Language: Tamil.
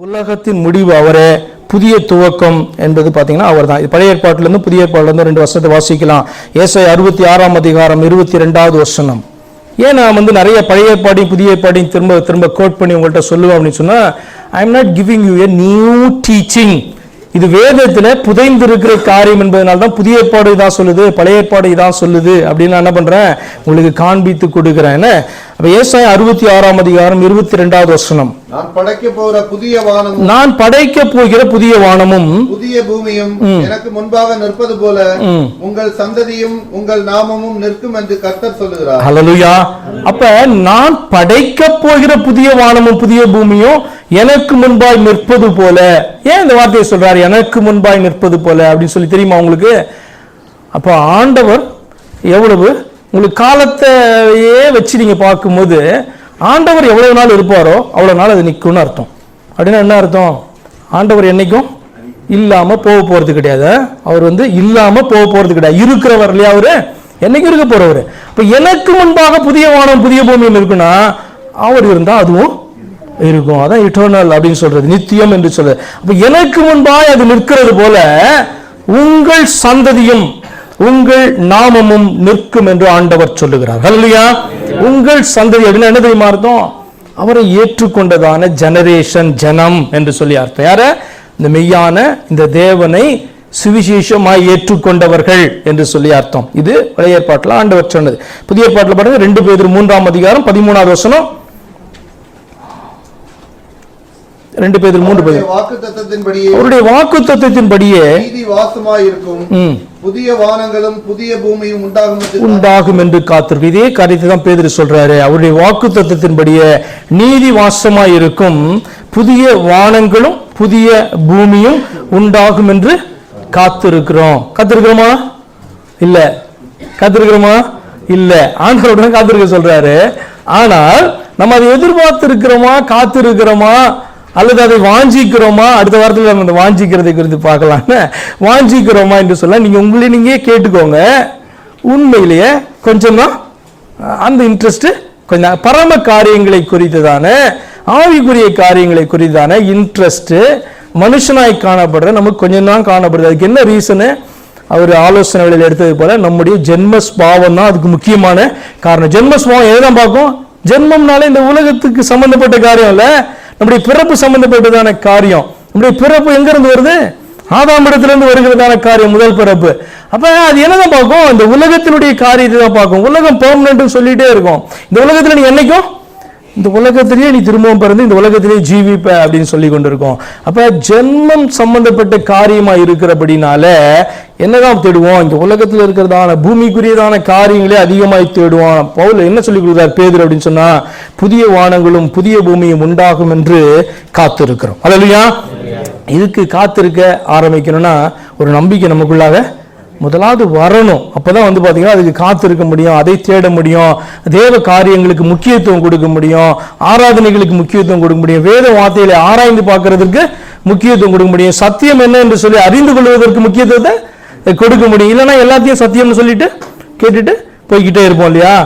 உலகத்தின் முடிவு அவரே, புதிய துவக்கம் என்பது பார்த்தீங்கன்னா அவர் தான். பழைய ஏற்பாட்டிலிருந்து புதிய ஏற்பாட்டிலிருந்து 2 வசனத்தை வாசிக்கலாம். ஏசாயா 66 அதிகாரம் 22வது வசனம். ஏன் நான் நிறைய பழைய ஏற்பாடையும் புதிய ஏற்பாடையும் திரும்ப திரும்ப கோட் பண்ணி உங்கள்கிட்ட சொல்லுவேன் அப்படின்னு சொன்னா, I am not giving you a new teaching. இது வேதத்துல புதைந்திருக்கிற காரியம் என்பதனால தான் புதிய ஏற்பாடு இதான் சொல்லுது, பழைய ஏற்பாடு இதான் சொல்லுது அப்படின்னு நான் என்ன பண்றேன், உங்களுக்கு காண்பித்து கொடுக்கிறேன். அப்ப ஏசாயா 66 அதிகாரம் 22வது வசனம். நான் படைக்க போகிற புதிய வானமும் புதிய பூமியும் எனக்கு முன்பாக நிற்பது போல உங்கள் சந்ததியும் உங்கள் நாமமும் நிற்கும் என்று கர்த்தர் சொல்லுகிறார். ஹல்லேலூயா. அப்ப நான் படைக்க போகிற புதிய வானமும் புதிய பூமியும் எனக்கு முன்பாய் நிற்பது போல. ஏன் இந்த வார்த்தையை சொல்றாரு, எனக்கு முன்பாய் நிற்பது போல அப்படின்னு சொல்லி தெரியுமா உங்களுக்கு? அப்ப ஆண்டவர் எவ்வளவு உங்களுக்கு காலத்தையே வச்சு நீங்க பார்க்கும்போது ஆண்டவர் எவ்வளவு நாள் இருப்பாரோ அவ்வளவு நாள் அது நிற்கும்னு அர்த்தம். அப்படின்னா என்ன அர்த்தம்? ஆண்டவர் என்னைக்கும் இல்லாம போக போறது கிடையாது. அவர் இல்லாம போக போறது கிடையாது, இருக்கிறவர் இல்லையா? அவரு என்னைக்கும் இருக்க போறவர். இப்ப எனக்கு முன்பாக புதிய வானம் புதிய பூமியும் இருக்குன்னா அவர் இருந்தா அதுவும் இருக்கும். அதான் இட்டர்னல் அப்படின்னு சொல்றது, நித்தியம் என்று சொல்றது. அப்ப எனக்கு முன்பாக அது நிற்கிறது போல உங்கள் சந்ததியும் உங்கள் நாமமும் நிற்கும் என்று ஆண்டவர் சொல்லுகிறார். ஹல்லேலூயா. உங்கள் சந்ததி அப்படின்னா என்ன தெரியுமா அர்த்தம்? அவரை ஏற்றுக்கொண்டதான ஜெனரேஷன், ஜனம் என்று சொல்லி அர்த்தம். யார? இந்த மெய்யான இந்த தேவனை சுவிசேஷமாய் ஏற்றுக்கொண்டவர்கள் என்று சொல்லி அர்த்தம். இது பழைய ஏற்பாட்டில் ஆண்டவர் சொன்னது. புதிய ஏற்பாட்டில் பாருங்க 2 பேதுரு 3 அதிகாரம் 13வது வசனம். 2 பேதுரு 3 அவருடைய வாக்குத்தத்தத்தின்படியே புதிய வானங்களும் புதிய பூமியும் உண்டாகும் என்று காத்திருக்கு. இதே காரியத்தை தான் பேதுரு சொல்றாரு. அவருடைய வாக்குத்தத்தத்தின்படியே நீதி வாசமாய் இருக்கும், புதிய வானங்களும் புதிய பூமியும் உண்டாகும் என்று காத்திருக்கிறோம். காத்திருக்கிறோமா? இல்ல. காத்திருக்கிறோமா? இல்ல. ஆண்டவருடன் காத்திருக்க சொல்றாரு. ஆனால் நம்ம அதை எதிர்பார்த்திருக்கிறோமா, காத்திருக்கிறோமா, அல்லது அதை வாஞ்சிக்கிறோமா? அடுத்த வாரத்தில் நம்ம அந்த வாஞ்சிக்கிறதை குறித்து பார்க்கலாம். வாஞ்சிக்கிறோமா என்று சொல்ல நீங்க கேட்டுக்கோங்க. உண்மையிலேயே கொஞ்சம் தான் அந்த இன்ட்ரெஸ்ட், கொஞ்சம் பரம காரியங்களை குறித்துதான, ஆவிக்குரிய காரியங்களை குறித்தான இன்ட்ரெஸ்ட் மனுஷனாய் காணப்படுற நமக்கு கொஞ்சம் தான் காணப்படுது. அதுக்கு என்ன ரீசனு? அவர் ஆலோசனைகளில் எடுத்தது போல நம்முடைய ஜென்மஸ்பாவம் தான் அதுக்கு முக்கியமான காரணம். ஜென்மஸ்பாவம் எதுதான் பார்க்கும்? ஜென்மம்னாலே இந்த உலகத்துக்கு சம்பந்தப்பட்ட காரியம் இல்ல, நம்முடைய பிறப்பு சம்பந்தப்பட்டதான காரியம். நம்முடைய பிறப்பு எங்க இருந்து வருது? ஆதாம் இடத்திலிருந்து வருகிறதான காரியம், முதல் பிறப்பு. அப்ப அது என்னதான் பார்க்கும்? இந்த உலகத்தினுடைய காரியத்தை தான் பார்க்கும். உலகம் பெர்மனன்ட் சொல்லிட்டே இருக்கும். இந்த உலகத்துல நீ என்னைக்கும் இந்த உலகத்திலேயே நீ திரும்பவும் பிறந்து இந்த உலகத்திலேயே ஜீவிப்ப அப்படின்னு சொல்லி கொண்டிருக்கோம். அப்ப ஜென்மம் சம்பந்தப்பட்ட காரியமா இருக்கிறபடினால என்னதான் தேடுவோம்? இந்த உலகத்தில் இருக்கிறதான பூமிக்குரியதான காரியங்களே அதிகமாய் தேடுவோம். பவுல் என்ன சொல்லி கொடுத்தார் பேதுரு அப்படின்னு சொன்னா, புதிய வானங்களும் புதிய பூமியும் உண்டாகும் என்று காத்திருக்கிறோம். ஹல்லேலூயா. இதுக்கு காத்திருக்க ஆரம்பிக்கணும்னா ஒரு நம்பிக்கை நமக்குள்ளாக முதலாவது வரணும். அப்பதான் பாத்தீங்கன்னா அதுக்கு காத்திருக்க முடியும், அதை தேட முடியும், தேவ காரியங்களுக்கு முக்கியத்துவம் கொடுக்க முடியும், ஆராதனைகளுக்கு முக்கியத்துவம் கொடுக்க முடியும், வேத வார்த்தைகளை ஆராய்ந்து பார்க்கறதுக்கு முக்கியத்துவம் கொடுக்க முடியும், சத்தியம் என்ன என்று சொல்லி அறிந்து கொள்வதற்கு முக்கியத்துவத்தை கொடுக்க முடியும். இல்லைன்னா எல்லாத்தையும் சத்தியம்னு சொல்லிட்டு கேட்டுட்டு போய்கிட்டே இருப்போம் இல்லையா?